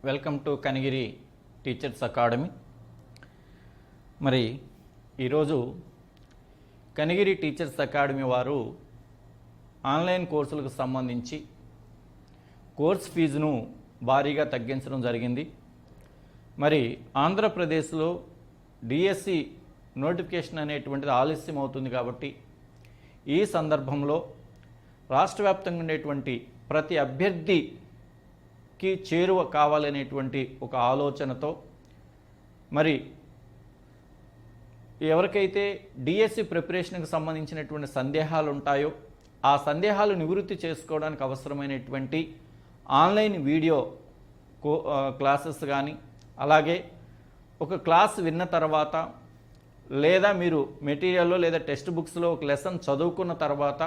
Welcome to Kanigiri teachers academy. మరి ఈరోజు Kanigiri teachers academy వారు ఆన్లైన్ కోర్సులకు సంబంధించి కోర్స్ ఫీజును భారీగా తగ్గించడం జరిగింది. మరి ఆంధ్రప్రదేశ్లో డిఎస్సి నోటిఫికేషన్ అనేటువంటిది ఆలస్యం అవుతుంది కాబట్టి ఈ సందర్భంలో రాష్ట్ర వ్యాప్తంగా ఉండేటువంటి ప్రతి అభ్యర్థికి చేరువ కావాలనేటువంటి ఒక ఆలోచనతో మరి ఎవరికైతే డిఎస్సి ప్రిపరేషన్కి సంబంధించినటువంటి సందేహాలు ఉంటాయో ఆ సందేహాలు నివృత్తి చేసుకోవడానికి అవసరమైనటువంటి ఆన్లైన్ వీడియో క్లాసెస్ కానీ, అలాగే ఒక క్లాస్ విన్న తర్వాత లేదా మీరు మెటీరియల్లో లేదా టెక్స్ట్ బుక్స్లో ఒక లెసన్ చదువుకున్న తర్వాత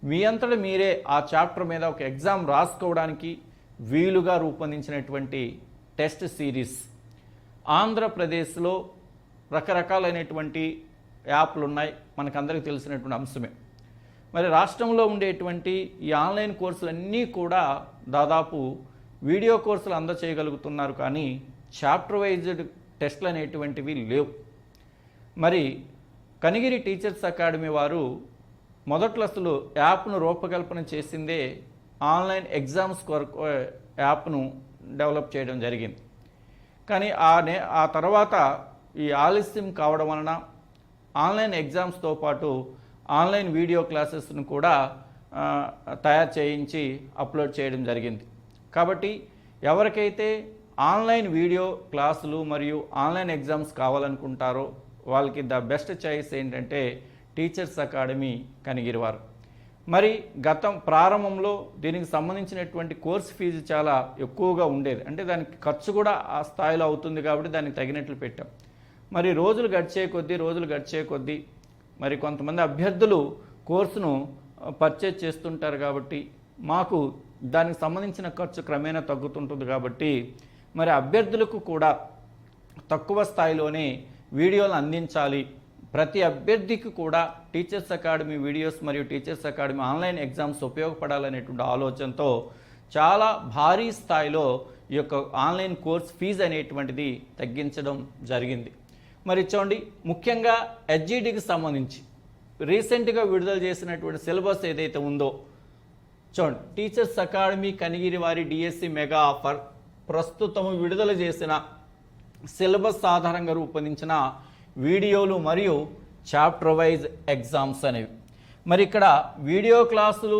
మీ అంతటా మీరే ఆ చాప్టర్ మీద ఒక ఎగ్జామ్ రాసుకోవడానికి వీలుగా రూపొందించినటువంటి టెస్ట్ సిరీస్. ఆంధ్రప్రదేశ్లో రకరకాలైనటువంటి యాప్లు ఉన్నాయి, మనకందరికీ తెలిసినటువంటి అంశమే. మరి రాష్ట్రంలో ఉండేటువంటి ఈ ఆన్లైన్ కోర్సులన్నీ కూడా దాదాపు వీడియో కోర్సులు అందచేయగలుగుతున్నారు, కానీ చాప్టర్ వైజ్డ్ టెస్ట్లు అనేటువంటివి లేవు. మరి కనిగిరి టీచర్స్ అకాడమీ వారు మొదట్లో అసలు యాప్ను రూపకల్పన చేసిందే ఆన్లైన్ ఎగ్జామ్స్ కొరకు యాప్ను డెవలప్ చేయడం జరిగింది. కానీ ఆ తర్వాత ఈ ఆలస్యం కావడం వలన ఆన్లైన్ ఎగ్జామ్స్తో పాటు ఆన్లైన్ వీడియో క్లాసెస్ను కూడా తయారు చేయించి అప్లోడ్ చేయడం జరిగింది. కాబట్టి ఎవరికైతే ఆన్లైన్ వీడియో క్లాసులు మరియు ఆన్లైన్ ఎగ్జామ్స్ కావాలనుకుంటారో వాళ్ళకి ద బెస్ట్ చాయిస్ ఏంటంటే టీచర్స్ అకాడమీ కనిగిరి వారు. మరి ప్రారంభంలో దీనికి సంబంధించినటువంటి కోర్స్ ఫీజు చాలా ఎక్కువగా ఉండేది, అంటే దానికి ఖర్చు కూడా ఆ స్థాయిలో అవుతుంది కాబట్టి దానికి తగినట్లు పెట్టాం. మరి రోజులు గడిచే కొద్దీ మరి కొంతమంది అభ్యర్థులు కోర్సును పర్చేజ్ చేస్తుంటారు కాబట్టి మాకు దానికి సంబంధించిన ఖర్చు క్రమేణా తగ్గుతుంటుంది. కాబట్టి మరి అభ్యర్థులకు కూడా తక్కువ స్థాయిలోనే వీడియోలు అందించాలి, ప్రతి అభ్యర్థికి కూడా టీచర్స్ అకాడమీ వీడియోస్ మరియు టీచర్స్ అకాడమీ ఆన్లైన్ ఎగ్జామ్స్ ఉపయోగపడాలనేటువంటి ఆలోచనతో చాలా భారీ స్థాయిలో ఈ యొక్క ఆన్లైన్ కోర్స్ ఫీజు అనేటువంటిది తగ్గించడం జరిగింది. మరి చూడండి, ముఖ్యంగా హెచ్జిటికి సంబంధించి రీసెంట్గా విడుదల చేసినటువంటి సిలబస్ ఏదైతే ఉందో చూడండి, టీచర్స్ అకాడమీ కనిగిరి వారి డిఎస్సి మెగా ఆఫర్ ప్రస్తుతం విడుదల చేసిన సిలబస్ ఆధారంగా రూపొందించిన వీడియోలు మరియు చాప్టర్ వైజ్ ఎగ్జామ్స్ అనేవి. మరి ఇక్కడ వీడియో క్లాసులు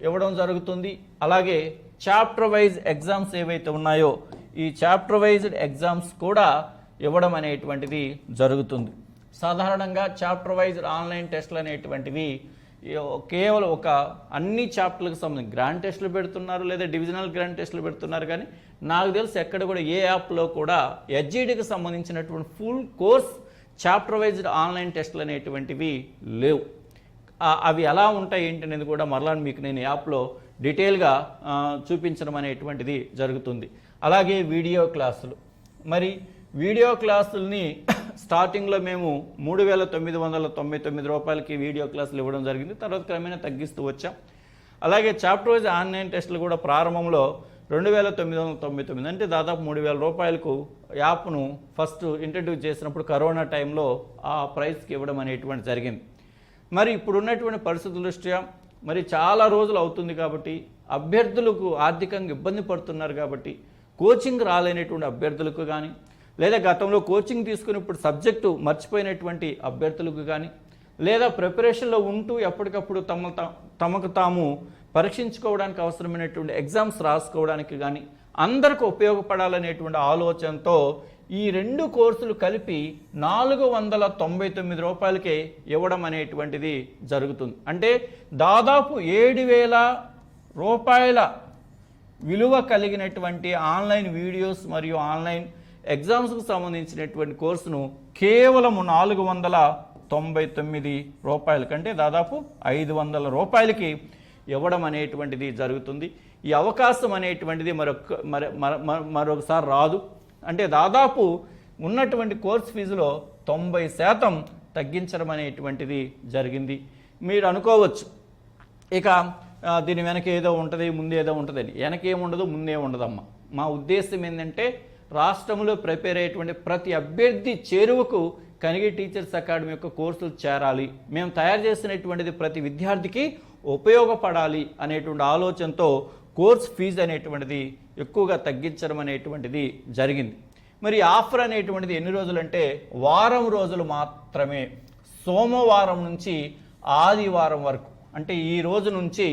ఇవ్వడం జరుగుతుంది, అలాగే చాప్టర్ వైజ్ ఎగ్జామ్స్ ఏవైతే ఉన్నాయో ఈ చాప్టర్ వైజ్డ్ ఎగ్జామ్స్ కూడా ఇవ్వడం అనేటువంటిది జరుగుతుంది. సాధారణంగా చాప్టర్ వైజ్ ఆన్లైన్ టెస్టులు అనేటువంటివి కేవలం ఒక అన్ని చాప్టర్లకు సంబంధించి గ్రాండ్ టెస్టులు పెడుతున్నారు, లేదా డివిజనల్ గ్రాండ్ టెస్టులు పెడుతున్నారు. కానీ నాకు తెలిసి ఎక్కడ కూడా ఏ యాప్లో కూడా హెచ్జిటికి సంబంధించినటువంటి ఫుల్ కోర్స్ చాప్టర్ వైజ్డ్ ఆన్లైన్ టెస్టులు అనేటువంటివి లేవు. అవి ఎలా ఉంటాయి ఏంటనేది కూడా మరలా మీకు నేను యాప్లో డీటెయిల్గా చూపించడం అనేటువంటిది జరుగుతుంది. అలాగే వీడియో క్లాసులు, మరి వీడియో క్లాసుల్ని స్టార్టింగ్లో మేము 3,999 రూపాయలకి వీడియో క్లాసులు ఇవ్వడం జరిగింది, తర్వాత క్రమేణా తగ్గిస్తూ వచ్చాం. అలాగే చాప్టర్ వైజ్ ఆన్లైన్ టెస్టులు కూడా ప్రారంభంలో 2,999, అంటే దాదాపు 3,000 రూపాయలకు యాప్ను ఫస్ట్ ఇంట్రడ్యూస్ చేసినప్పుడు కరోనా టైంలో ఆ ప్రైస్కి ఇవ్వడం అనేటువంటి జరిగింది. మరి ఇప్పుడున్నటువంటి పరిస్థితుల దృష్ట్యా మరి చాలా రోజులు అవుతుంది కాబట్టి అభ్యర్థులకు ఆర్థికంగా ఇబ్బంది పడుతున్నారు కాబట్టి కోచింగ్ రాలేనటువంటి అభ్యర్థులకు కానీ, లేదా గతంలో కోచింగ్ తీసుకుని ఇప్పుడు సబ్జెక్టు మర్చిపోయినటువంటి అభ్యర్థులకు కానీ, లేదా ప్రిపరేషన్లో ఉంటూ ఎప్పటికప్పుడు తమకు తాము పరీక్షించుకోవడానికి అవసరమైనటువంటి ఎగ్జామ్స్ రాసుకోవడానికి కానీ అందరికీ ఉపయోగపడాలనేటువంటి ఆలోచనతో ఈ రెండు కోర్సులు కలిపి 499 రూపాయలకే ఇవ్వడం అనేటువంటిది జరుగుతుంది. అంటే దాదాపు 7,000 రూపాయల విలువ కలిగినటువంటి ఆన్లైన్ వీడియోస్ మరియు ఆన్లైన్ ఎగ్జామ్స్కు సంబంధించినటువంటి కోర్సును కేవలం 499 రూపాయల కంటే దాదాపు 500 రూపాయలకి ఇవ్వడం అనేటువంటిది జరుగుతుంది. ఈ అవకాశం అనేటువంటిది మరొకసారి రాదు. అంటే దాదాపు ఉన్నటువంటి కోర్స్ ఫీజులో 90% తగ్గించడం అనేటువంటిది జరిగింది. మీరు అనుకోవచ్చు ఇక దీని వెనక ఏదో ఉంటుంది ముందు ఏదో ఉంటుందని. వెనకేముండదు ముందే ఉండదమ్మా. మా ఉద్దేశం ఏంటంటే రాష్ట్రంలో ప్రిపేర్ అయ్యేటువంటి ప్రతి అభ్యర్థి చేరువకు కనిగిరి టీచర్స్ అకాడమీ యొక్క కోర్సులు చేరాలి, మేము తయారు చేసినటువంటిది ప్రతి విద్యార్థికి ఉపయోగపడాలి అనేటువంటి ఆలోచనతో కోర్స్ ఫీజు అనేటువంటిది ఎక్కువగా తగ్గించడం అనేటువంటిది జరిగింది. మరి ఆఫర్ అనేటువంటిది ఎన్ని రోజులు అంటే వారం రోజులు మాత్రమే. సోమవారం నుంచి ఆదివారం వరకు, అంటే ఈ రోజు నుంచి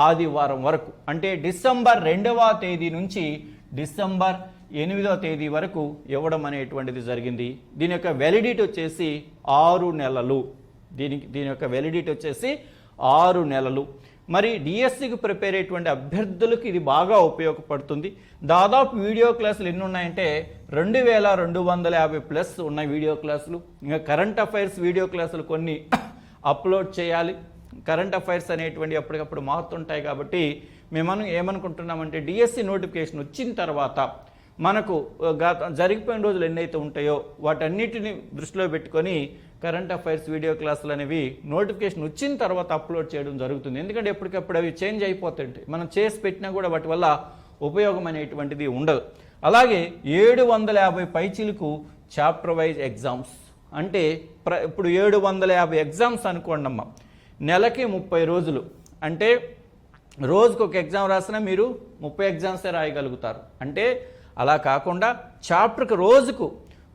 ఆదివారం వరకు, అంటే డిసెంబర్ 2వ తేదీ నుంచి డిసెంబర్ 8వ తేదీ వరకు ఇవ్వడం అనేటువంటిది జరిగింది. దీని యొక్క వ్యాలిడిటీ వచ్చేసి 6 నెలలు. దీని యొక్క వ్యాలిడిటీ వచ్చేసి 6 నెలలు. మరి డిఎస్సికి ప్రిపేర్ అయ్యేటువంటి అభ్యర్థులకు ఇది బాగా ఉపయోగపడుతుంది. దాదాపు వీడియో క్లాసులు ఎన్ని ఉన్నాయంటే 2250+ ఉన్నాయి వీడియో క్లాసులు. ఇంకా కరెంట్ అఫైర్స్ వీడియో క్లాసులు కొన్ని అప్లోడ్ చేయాలి. కరెంట్ అఫైర్స్ అనేటువంటి అప్పటికప్పుడు మారుతుంటాయి కాబట్టి మేము ఏమనుకుంటున్నామంటే డిఎస్సి నోటిఫికేషన్ వచ్చిన తర్వాత మనకు జరిగిపోయిన రోజులు ఎన్నైతే ఉంటాయో వాటన్నిటిని దృష్టిలో పెట్టుకొని కరెంట్ అఫైర్స్ వీడియో క్లాసులు అనేవి నోటిఫికేషన్ వచ్చిన తర్వాత అప్లోడ్ చేయడం జరుగుతుంది. ఎందుకంటే ఎప్పటికప్పుడు అవి చేంజ్ అయిపోతుంటాయి. మనం చేసి పెట్టినా కూడా వాటి వల్ల ఉపయోగం అనేటువంటిది ఉండదు. అలాగే 750 పైచీలకు చాప్టర్ వైజ్ ఎగ్జామ్స్, అంటే ఇప్పుడు 750 ఎగ్జామ్స్ అనుకోండి అమ్మ, నెలకి 30 రోజులు, అంటే రోజుకు ఒక ఎగ్జామ్ రాసినా మీరు 30 ఎగ్జామ్సే రాయగలుగుతారు. అంటే అలా కాకుండా చాప్టర్కి రోజుకు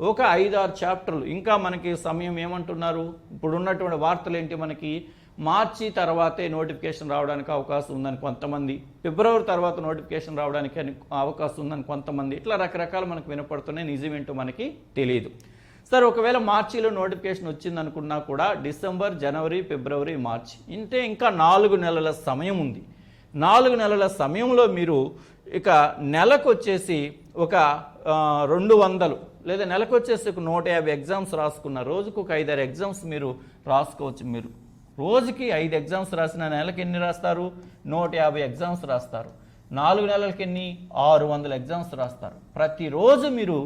ఒక 5-6 చాప్టర్లు. ఇంకా మనకి సమయం ఏమంటున్నారు, ఇప్పుడు ఉన్నటువంటి వార్తలు ఏంటి, మనకి మార్చి తర్వాతే నోటిఫికేషన్ రావడానికి అవకాశం ఉందని కొంతమంది, ఫిబ్రవరి తర్వాత నోటిఫికేషన్ రావడానికి అవకాశం ఉందని కొంతమంది, ఇట్లా రకరకాలు మనకు వినపడుతున్నాయి. నిజమేంటో మనకి తెలియదు. సరే, ఒకవేళ మార్చిలో నోటిఫికేషన్ వచ్చింది అనుకున్నా కూడా డిసెంబర్, జనవరి, ఫిబ్రవరి, మార్చి, ఇంతే ఇంకా 4 నెలల సమయం ఉంది. 4 నెలల సమయంలో మీరు ఇక నెలకు వచ్చేసి ఒక 200 లేదా నెలకు వచ్చేసి ఒక 150 ఎగ్జామ్స్ రాసుకున్న, రోజుకు ఒక 5-6 ఎగ్జామ్స్ మీరు రాసుకోవచ్చు. మీరు రోజుకి 5 ఎగ్జామ్స్ రాసిన నెలకి ఎన్ని రాస్తారు, 150 ఎగ్జామ్స్ రాస్తారు. 4 నెలలకి ఎన్ని, 600 ఎగ్జామ్స్ రాస్తారు. ప్రతిరోజు మీరు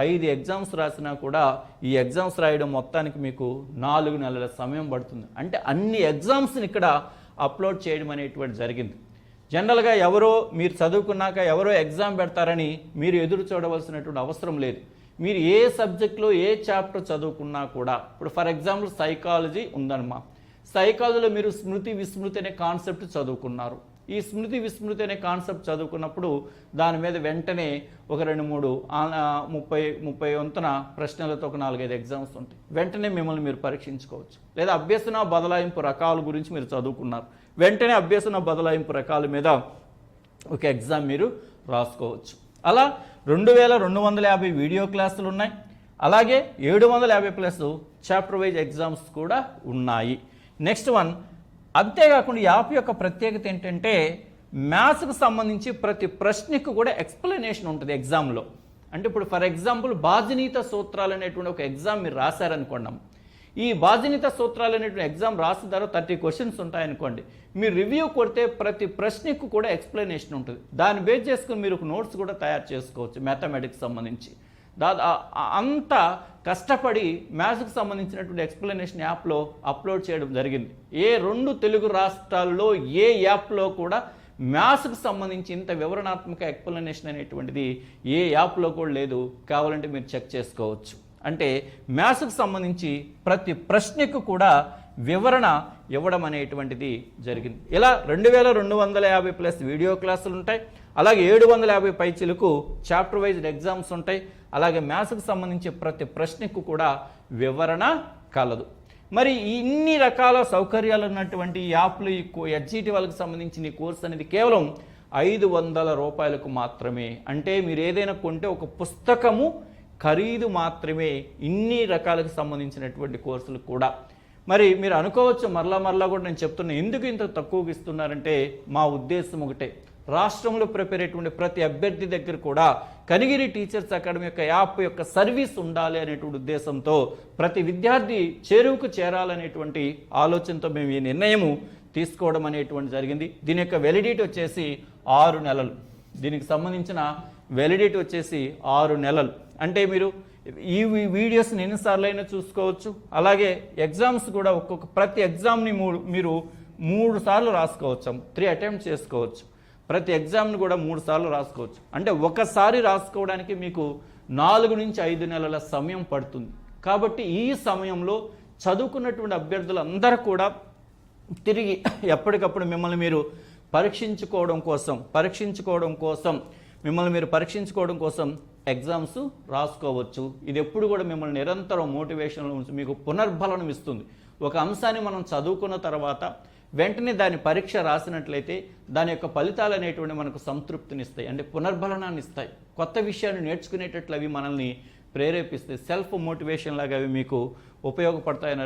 5 ఎగ్జామ్స్ రాసినా కూడా ఈ ఎగ్జామ్స్ రాయడం మొత్తానికి మీకు 4 నెలల సమయం పడుతుంది. అంటే అన్ని ఎగ్జామ్స్ని ఇక్కడ అప్లోడ్ చేయడం అనేటువంటి జరిగింది. జనరల్గా ఎవరో మీరు చదువుకున్నాక ఎవరో ఎగ్జామ్ పెడతారని మీరు ఎదురు చూడవలసినటువంటి అవసరం లేదు. మీరు ఏ సబ్జెక్ట్లో ఏ చాప్టర్ చదువుకున్నా కూడా, ఇప్పుడు ఫర్ ఎగ్జాంపుల్ సైకాలజీ ఉందన్నమా, సైకాలజీలో మీరు స్మృతి విస్మృతి అనే కాన్సెప్ట్ చదువుకున్నారు. ఈ స్మృతి విస్మృతి అనే కాన్సెప్ట్ చదువుకున్నప్పుడు దాని మీద వెంటనే ఒక 2-3 30 వంతున ప్రశ్నలతో ఒక 4-5 ఎగ్జామ్స్ ఉంటాయి. వెంటనే మిమ్మల్ని మీరు పరీక్షించుకోవచ్చు. లేదా అభ్యసన బదలాయింపు రకాల గురించి మీరు చదువుకున్నారు, వెంటనే అభ్యసన బదలాయింపు రకాల మీద ఒక ఎగ్జామ్ మీరు రాసుకోవచ్చు. అలా 2250 వీడియో క్లాసులు ఉన్నాయి. అలాగే 750+ చాప్టర్ వైజ్ ఎగ్జామ్స్ కూడా ఉన్నాయి. నెక్స్ట్ వన్, అంతేకాకుండా యాప్ యొక్క ప్రత్యేకత ఏంటంటే మ్యాథ్స్కి సంబంధించి ప్రతి ప్రశ్నకు కూడా ఎక్స్ప్లెనేషన్ ఉంటుంది ఎగ్జామ్లో. అంటే ఇప్పుడు ఫర్ ఎగ్జాంపుల్ బాజనీత సూత్రాలు అనేటువంటి ఒక ఎగ్జామ్ మీరు రాశారనుకోండి. ఈ బాజనీత సూత్రాలు అనేటువంటి ఎగ్జామ్ రాసిన తర్వాత 30 క్వశ్చన్స్ ఉంటాయనుకోండి. మీరు రివ్యూ కొడితే ప్రతి ప్రశ్నకు కూడా ఎక్స్ప్లెనేషన్ ఉంటుంది. దాన్ని బేస్ చేసుకుని మీరు ఒక నోట్స్ కూడా తయారు చేసుకోవచ్చు మ్యాథమెటిక్స్ సంబంధించి. అంత కష్టపడి మ్యాథ్స్కి సంబంధించినటువంటి ఎక్స్ప్లెనేషన్ యాప్లో అప్లోడ్ చేయడం జరిగింది. ఏ 2 తెలుగు రాష్ట్రాల్లో ఏ యాప్లో కూడా మ్యాథ్స్కి సంబంధించి ఇంత వివరణాత్మక ఎక్స్ప్లెనేషన్ అనేటువంటిది ఏ యాప్లో కూడా లేదు. కావాలంటే మీరు చెక్ చేసుకోవచ్చు. అంటే మ్యాథ్స్కి సంబంధించి ప్రతి ప్రశ్నకు కూడా వివరణ ఇవ్వడం అనేటువంటిది జరిగింది. ఇలా 2250+ వీడియో క్లాసులు ఉంటాయి. అలాగే 750 పైచీలకు చాప్టర్ వైజ్ ఎగ్జామ్స్ ఉంటాయి. అలాగే మ్యాథ్స్కి సంబంధించి ప్రతి ప్రశ్నకు కూడా వివరణ కలదు. మరి ఇన్ని రకాల సౌకర్యాలు ఉన్నటువంటి యాప్లు ఎడ్జిటి వాళ్ళకి సంబంధించిన ఈ కోర్స్ అనేది కేవలం 500 రూపాయలకు మాత్రమే. అంటే మీరు ఏదైనా కొంటే ఒక పుస్తకము ఖరీదు మాత్రమే ఇన్ని రకాలకు సంబంధించినటువంటి కోర్సులు కూడా. మరి మీరు అనుకోవచ్చు మరలా కూడా నేను చెప్తున్నా, ఎందుకు ఇంత తక్కువగా ఇస్తున్నారంటే మా ఉద్దేశం ఒకటే, రాష్ట్రంలో ప్రిపేర్ అయ్యేటువంటి ప్రతి అభ్యర్థి దగ్గర కూడా కనిగిరి టీచర్స్ అకాడమీ యొక్క యాప్ యొక్క సర్వీస్ ఉండాలి అనేటువంటి ఉద్దేశంతో ప్రతి విద్యార్థి చేరువుకు చేరాలనేటువంటి ఆలోచనతో మేము ఈ నిర్ణయము తీసుకోవడం అనేటువంటి జరిగింది. దీని యొక్క వ్యాలిడిటీ వచ్చేసి 6 నెలలు. దీనికి సంబంధించిన వ్యాలిడిటీ వచ్చేసి 6 నెలలు. అంటే మీరు ఈ వీడియోస్ని ఎన్నిసార్లు అయినా చూసుకోవచ్చు. అలాగే ఎగ్జామ్స్ కూడా ప్రతి ఎగ్జామ్ని మీరు 3 సార్లు రాసుకోవచ్చు, 3 అటెంప్ట్ చేసుకోవచ్చు. ప్రతి ఎగ్జామ్ను కూడా 3 సార్లు రాసుకోవచ్చు. అంటే ఒకసారి రాసుకోవడానికి మీకు 4 నుంచి 5 నెలల సమయం పడుతుంది. కాబట్టి ఈ సమయంలో చదువుకున్నటువంటి అభ్యర్థులందరూ కూడా తిరిగి ఎప్పటికప్పుడు మిమ్మల్ని మీరు పరీక్షించుకోవడం కోసం ఎగ్జామ్స్ రాసుకోవచ్చు. ఇది ఎప్పుడు కూడా మిమ్మల్ని నిరంతరం మోటివేషన్లో ఉంచి మీకు పునర్బలం ఇస్తుంది. ఒక అంశాన్ని మనం చదువుకున్న తర్వాత వెంటనే దాని పరీక్ష రాసినట్లయితే దాని యొక్క ఫలితాలు అనేటువంటి మనకు సంతృప్తినిస్తాయి, అంటే పునర్బలనాన్ని ఇస్తాయి. కొత్త విషయాన్ని నేర్చుకునేటట్లు అవి మనల్ని ప్రేరేపిస్తాయి. సెల్ఫ్ మోటివేషన్ లాగా అవి మీకు ఉపయోగపడతాయని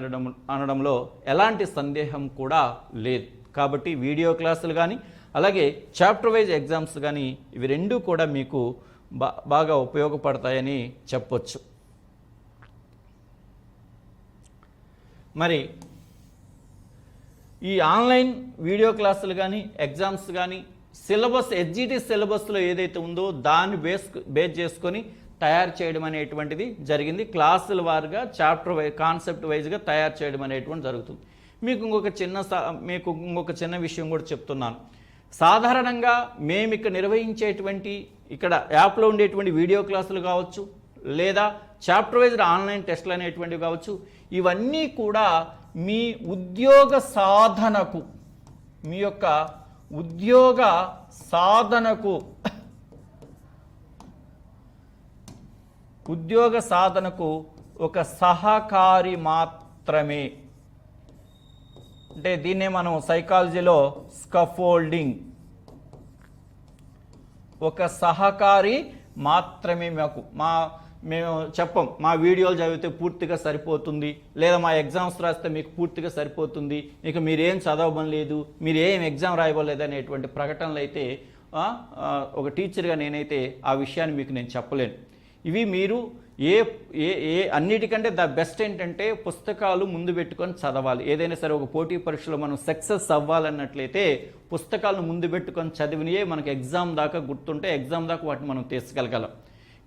అనడంలో ఎలాంటి సందేహం కూడా లేదు. కాబట్టి వీడియో క్లాసులు కానీ అలాగే చాప్టర్ వైజ్ ఎగ్జామ్స్ కానీ ఇవి రెండూ కూడా మీకు బాగా ఉపయోగపడతాయని చెప్పొచ్చు. మరి ఈ ఆన్లైన్ వీడియో క్లాసులు కానీ ఎగ్జామ్స్ కానీ సిలబస్ ఎస్జిటి సిలబస్లో ఏదైతే ఉందో దాన్ని బేస్ చేసుకొని తయారు చేయడం అనేటువంటిది జరిగింది. క్లాసుల వారుగా చాప్టర్ కాన్సెప్ట్ వైజ్గా తయారు చేయడం అనేటువంటి జరుగుతుంది. మీకు ఇంకొక చిన్న విషయం కూడా చెప్తున్నాను. సాధారణంగా మేము ఇక్కడ నిర్వహించేటువంటి ఇక్కడ యాప్లో ఉండేటువంటి వీడియో క్లాసులు కావచ్చు, లేదా చాప్టర్ వైజ్డ్ ఆన్లైన్ టెస్టులు అనేటువంటివి కావచ్చు, ఇవన్నీ కూడా మీ ఉద్యోగ సాధనకు, మీ యొక్క ఉద్యోగ సాధనకు ఒక సహకారి మాత్రమే. అంటే దీన్నే మనం సైకాలజీలో స్కఫోల్డింగ్, ఒక సహకారి మాత్రమే. మేము చెప్పం మా వీడియోలు చదివితే పూర్తిగా సరిపోతుంది, లేదా మా ఎగ్జామ్స్ రాస్తే మీకు పూర్తిగా సరిపోతుంది, ఇక మీరేం చదవబని లేదు, మీరు ఏం ఎగ్జామ్ రాయబోలేదు అనేటువంటి ప్రకటనలు అయితే ఒక టీచర్గా నేనైతే ఆ విషయాన్ని మీకు నేను చెప్పలేను. ఇవి మీరు అన్నిటికంటే ద బెస్ట్ ఏంటంటే పుస్తకాలు ముందు పెట్టుకొని చదవాలి. ఏదైనా సరే ఒక పోటీ పరీక్షలో మనం సక్సెస్ అవ్వాలన్నట్లయితే పుస్తకాలను ముందు పెట్టుకొని చదివినయే మనకు ఎగ్జామ్ దాకా గుర్తుంటే ఎగ్జామ్ దాకా వాటిని మనం తీసుకెళ్ళగలం.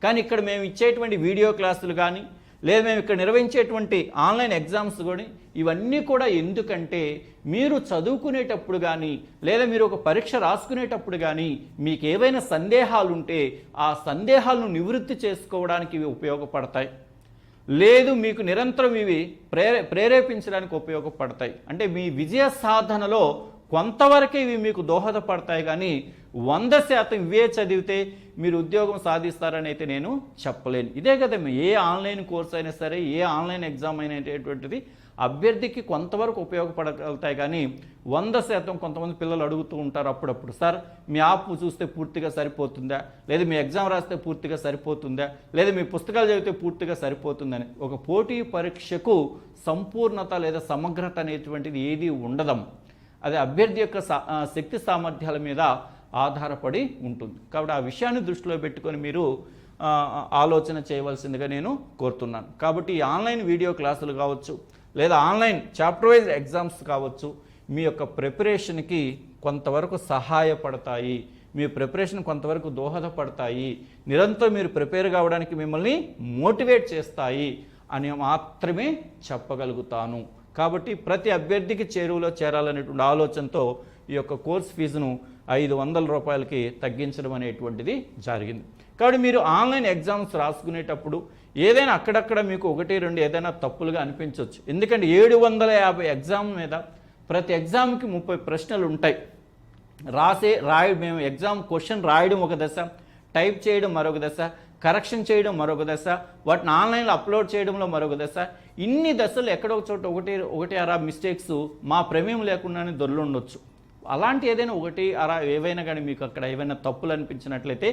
కానీ ఇక్కడ మేము ఇచ్చేటువంటి వీడియో క్లాసులు కానీ, లేదా మేము ఇక్కడ నిర్వహించేటువంటి ఆన్లైన్ ఎగ్జామ్స్ కూడా ఇవన్నీ కూడా ఎందుకంటే మీరు చదువుకునేటప్పుడు కానీ, లేదా మీరు ఒక పరీక్ష రాసుకునేటప్పుడు కానీ మీకు ఏవైనా సందేహాలు ఉంటే ఆ సందేహాలను నివృత్తి చేసుకోవడానికి ఇవి ఉపయోగపడతాయి. లేదు మీకు నిరంతరం ఇవి ప్రేరేపించడానికి ఉపయోగపడతాయి. అంటే మీ విజయ సాధనలో కొంతవరకే ఇవి మీకు దోహదపడతాయి, కానీ 100% ఇవే చదివితే మీరు ఉద్యోగం సాధిస్తారని అయితే నేను చెప్పలేను. ఇదే కదా ఏ ఆన్లైన్ కోర్స్ అయినా సరే, ఏ ఆన్లైన్ ఎగ్జామ్ అయినటువంటిది అభ్యర్థికి కొంతవరకు ఉపయోగపడగలుగుతాయి, కానీ 100% కొంతమంది పిల్లలు అడుగుతూ ఉంటారు అప్పుడప్పుడు, సార్ మీ యాప్ చూస్తే పూర్తిగా సరిపోతుందా, లేదా మీ ఎగ్జామ్ రాస్తే పూర్తిగా సరిపోతుందా, లేదా మీ పుస్తకాలు చదివితే పూర్తిగా సరిపోతుందని. ఒక పోటీ పరీక్షకు సంపూర్ణత లేదా సమగ్రత అనేటువంటిది ఏది ఉండదమ్మ. అది అభ్యర్థి యొక్క శక్తి సామర్థ్యాల మీద ఆధారపడి ఉంటుంది. కాబట్టి ఆ విషయాన్ని దృష్టిలో పెట్టుకొని మీరు ఆలోచన చేయవలసిందిగా నేను కోరుతున్నాను. కాబట్టి ఈ ఆన్లైన్ వీడియో క్లాసులు కావచ్చు, లేదా ఆన్లైన్ చాప్టర్ వైజ్ ఎగ్జామ్స్ కావచ్చు, మీ యొక్క ప్రిపరేషన్కి కొంతవరకు సహాయపడతాయి, మీ ప్రిపరేషన్ కొంతవరకు దోహదపడతాయి, నిరంతరం మీరు ప్రిపేర్ కావడానికి మిమ్మల్ని మోటివేట్ చేస్తాయి అని మాత్రమే చెప్పగలుగుతాను. కాబట్టి ప్రతి అభ్యర్థికి చేరువలో చేరాలనేటువంటి ఆలోచనతో ఈ యొక్క కోర్స్ ఫీజును 500 రూపాయలకి తగ్గించడం అనేటువంటిది జరిగింది. కాబట్టి మీరు ఆన్లైన్ ఎగ్జామ్స్ రాసుకునేటప్పుడు ఏదైనా అక్కడక్కడ మీకు 1-2 ఏదైనా తప్పులుగా అనిపించవచ్చు. ఎందుకంటే 750 ఎగ్జామ్ మీద ప్రతి ఎగ్జామ్కి 30 ప్రశ్నలు ఉంటాయి. మేము ఎగ్జామ్ క్వశ్చన్ రాయడం ఒక దశ, టైప్ చేయడం మరొక దశ, కరెక్షన్ చేయడం మరొక దశ, వాటిని ఆన్లైన్లో అప్లోడ్ చేయడంలో మరొక దశ. ఇన్ని దశలు ఎక్కడో ఒక చోట ఒకటి అరా మిస్టేక్స్ మా ప్రమేయం లేకుండానే దొర్లుండొచ్చు. అలాంటి ఏదైనా 1-2 ఏవైనా కానీ మీకు అక్కడ ఏవైనా తప్పులు అనిపించినట్లయితే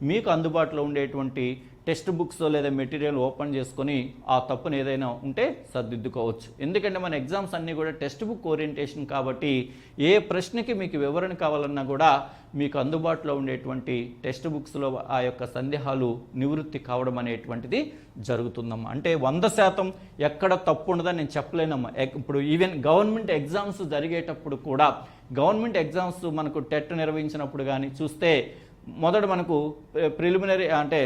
మీకు అందుబాటులో ఉండేటువంటి టెక్స్ట్ బుక్స్ లేదా మెటీరియల్ ఓపెన్ చేసుకొని ఆ తప్పును ఏదైనా ఉంటే సర్దిద్దుకోవచ్చు. ఎందుకంటే మన ఎగ్జామ్స్ అన్నీ కూడా టెక్స్ట్ బుక్ ఓరియంటేషన్ కాబట్టి ఏ ప్రశ్నకి మీకు వివరణ కావాలన్నా కూడా మీకు అందుబాటులో ఉండేటువంటి టెక్స్ట్ బుక్స్లో ఆ యొక్క సందేహాలు నివృత్తి కావడం అనేటువంటిది జరుగుతుందమ్మా. అంటే 100% ఎక్కడ తప్పు ఉండదని నేను చెప్పలేనమ్మా. ఇప్పుడు ఈవెన్ గవర్నమెంట్ ఎగ్జామ్స్ జరిగేటప్పుడు కూడా, గవర్నమెంట్ ఎగ్జామ్స్ మనకు టెట్ నిర్వహించినప్పుడు కానీ చూస్తే మొదట మనకు ప్రిలిమినరీ అంటే